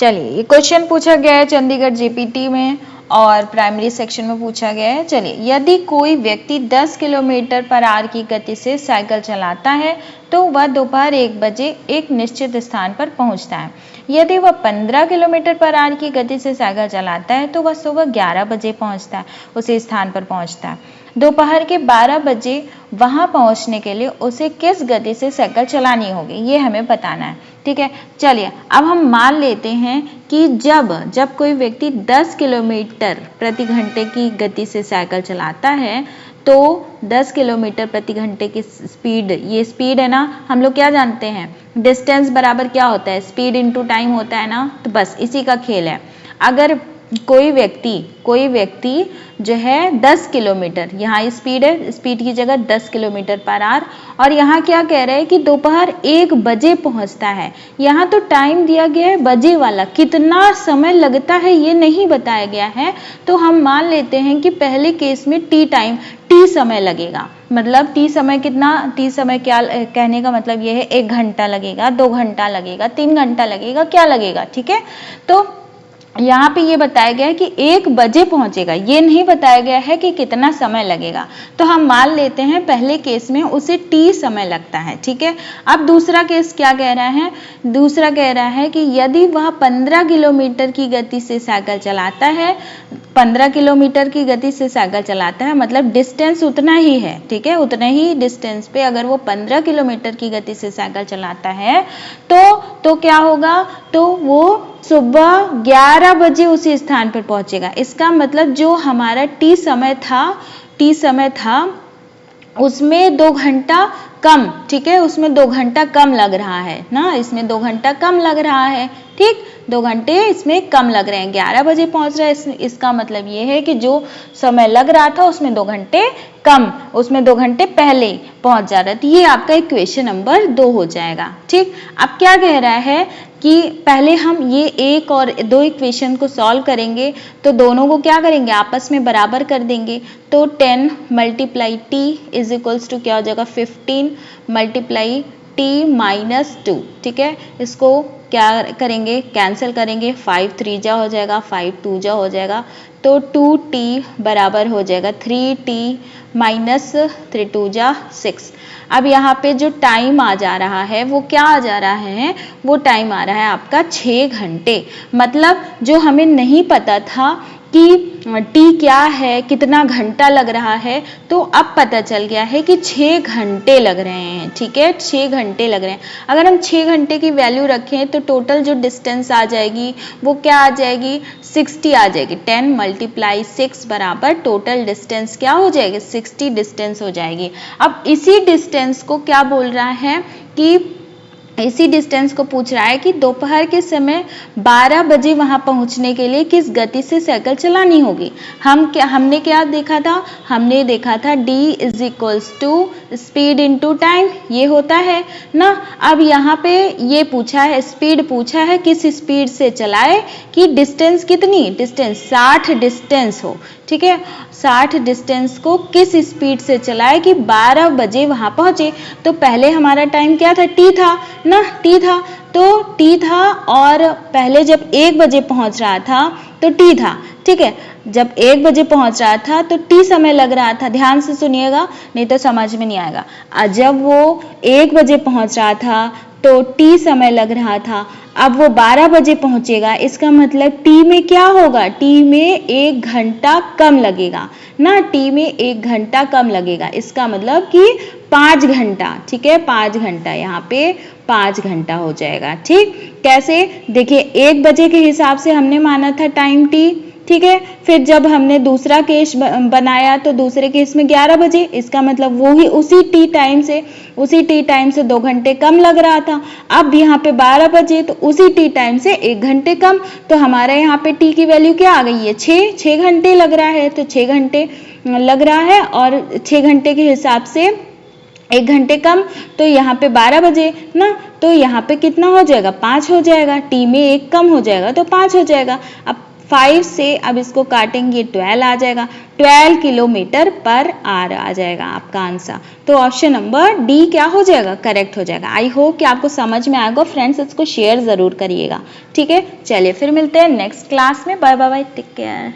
चलिए, ये क्वेश्चन पूछा गया है चंडीगढ़ जीपीटी में और प्राइमरी सेक्शन में पूछा गया है। चलिए, यदि कोई व्यक्ति 10 किलोमीटर पर आवर की गति से साइकिल चलाता है तो वह दोपहर 1 बजे एक निश्चित स्थान पर पहुंचता है। यदि वह 15 किलोमीटर पर आवर की गति से साइकिल चलाता है तो वह सुबह 11 बजे पहुंचता है, उसी स्थान पर पहुंचता है। दोपहर के 12 बजे वहां पहुंचने के लिए उसे किस गति से साइकिल चलानी होगी, ये हमें बताना है। ठीक है, चलिए अब हम मान लेते हैं कि जब कोई व्यक्ति 10 किलोमीटर प्रति घंटे की गति से साइकिल चलाता है तो 10 किलोमीटर प्रति घंटे की स्पीड, ये स्पीड है ना, हम लोग क्या जानते हैं, डिस्टेंस बराबर क्या होता है, स्पीड इनटू टाइम होता है ना, तो बस इसी का खेल है। अगर कोई व्यक्ति जो है 10 किलोमीटर, यहाँ स्पीड है, स्पीड की जगह 10 किलोमीटर पर आवर, और यहाँ क्या कह रहे हैं कि दोपहर 1 बजे पहुँचता है। यहाँ तो टाइम दिया गया है बजे वाला, कितना समय लगता है ये नहीं बताया गया है। तो हम मान लेते हैं कि पहले केस में टी समय लगेगा, मतलब टी समय कितना, टी समय क्या कहने का मतलब ये है 1 घंटा लगेगा, 2 घंटा लगेगा, 3 घंटा लगेगा, क्या लगेगा। ठीक है, तो यहाँ पे ये बताया गया है कि 1 बजे पहुंचेगा, ये नहीं बताया गया है कि कितना समय लगेगा। तो हम मान लेते हैं पहले केस में उसे टी समय लगता है। ठीक है, अब दूसरा केस क्या कह रहा है, दूसरा कह रहा है कि यदि वह 15 किलोमीटर की गति से साइकिल चलाता है, 15 किलोमीटर की गति से साइकिल चलाता है, मतलब डिस्टेंस उतना ही है। ठीक है, उतने ही डिस्टेंस पे अगर वो 15 किलोमीटर की गति से साइकिल चलाता है तो क्या होगा, तो वो सुबह 11 बजे उसी स्थान पर पहुंचेगा। इसका मतलब जो हमारा टी समय था उसमें 2 घंटा कम, ठीक है, उसमें 2 घंटा कम लग रहा है ना, इसमें 2 घंटा कम लग रहा है। ठीक, 2 घंटे इसमें कम लग रहे हैं, 11 बजे पहुंच रहा है, इसका मतलब ये है कि जो समय लग रहा था उसमें 2 घंटे कम, उसमें 2 घंटे पहले पहुंच जा रहा है। तो ये आपका इक्वेशन नंबर 2 हो जाएगा। ठीक, अब क्या कह रहा है कि पहले हम ये 1 और 2 इक्वेशन को सॉल्व करेंगे, तो दोनों को क्या करेंगे, आपस में बराबर कर देंगे। तो 10 multiply t is equals to क्या हो जाएगा, 15 मल्टीप्लाई टी माइनस 2। ठीक है, इसको क्या करेंगे, कैंसिल करेंगे, 5 3 जा हो जाएगा, 5 2 जा हो जाएगा, तो 2t बराबर हो जाएगा 3t माइनस 3 2 जा 6। अब यहाँ पे जो टाइम आ जा रहा है वो क्या आ जा रहा है, वो टाइम आ रहा है आपका 6 घंटे। मतलब जो हमें नहीं पता था कि टी क्या है, कितना घंटा लग रहा है, तो अब पता चल गया है कि 6 घंटे लग रहे हैं। ठीक है, 6 घंटे लग रहे हैं। अगर हम 6 घंटे की वैल्यू रखें तो टोटल जो डिस्टेंस आ जाएगी वो क्या आ जाएगी, 60 आ जाएगी। 10 मल्टीप्लाई 6 बराबर टोटल डिस्टेंस क्या हो जाएगी, 60 डिस्टेंस हो जाएगी। अब इसी डिस्टेंस को क्या बोल रहा है कि इसी डिस्टेंस को पूछ रहा है कि दोपहर के समय 12 बजे वहां पहुंचने के लिए किस गति से साइकिल चलानी होगी। हमने क्या देखा था, हमने देखा था d is equals to speed into time, ये होता है ना। अब यहाँ पे ये पूछा है, स्पीड पूछा है, किस स्पीड से चलाए कि डिस्टेंस कितनी, डिस्टेंस 60 डिस्टेंस हो। ठीक है, 60 डिस्टेंस को किस स्पीड से चलाए कि 12 बजे वहां पहुंचे। तो पहले हमारा टाइम क्या था, टी था ना, टी था, तो टी था, और पहले जब 1 बजे पहुंच रहा था तो टी था। ठीक है, जब 1 बजे पहुंच रहा था तो टी समय लग रहा था, ध्यान से सुनिएगा नहीं तो समझ में नहीं आएगा। जब वो 1 बजे पहुंच रहा था तो टी समय लग रहा था, अब वो 12 बजे पहुंचेगा, इसका मतलब टी में क्या होगा, टी में 1 घंटा कम लगेगा ना, टी में 1 घंटा कम लगेगा, इसका मतलब कि 5 घंटा। ठीक है, 5 घंटा, यहाँ पे 5 घंटा हो जाएगा। ठीक, कैसे, देखिए 1 बजे के हिसाब से हमने माना था टाइम टी। ठीक है, फिर जब हमने दूसरा केस बनाया तो दूसरे केस में 11 बजे, इसका मतलब वो ही उसी टी टाइम से 2 घंटे कम लग रहा था। अब यहाँ पे 12 बजे तो उसी टी टाइम से 1 घंटे कम, तो हमारे यहाँ पे टी की वैल्यू क्या आ गई है, 6 घंटे लग रहा है, तो 6 घंटे लग रहा है, और 6 घंटे के हिसाब से 1 घंटे कम, तो यहाँ पे 12 बजे ना, तो यहाँ पे कितना हो जाएगा, 5 हो जाएगा, टी में 1 कम हो जाएगा तो 5 हो जाएगा। अब 5 से अब इसको काटेंगे 12 आ जाएगा, 12 किलोमीटर पर आवर आ जाएगा आपका आंसर। तो ऑप्शन नंबर डी क्या हो जाएगा, करेक्ट हो जाएगा। आई होप कि आपको समझ में आएगा फ्रेंड्स, इसको शेयर जरूर करिएगा। ठीक है, चलिए फिर मिलते हैं नेक्स्ट क्लास में। Bye bye, take care.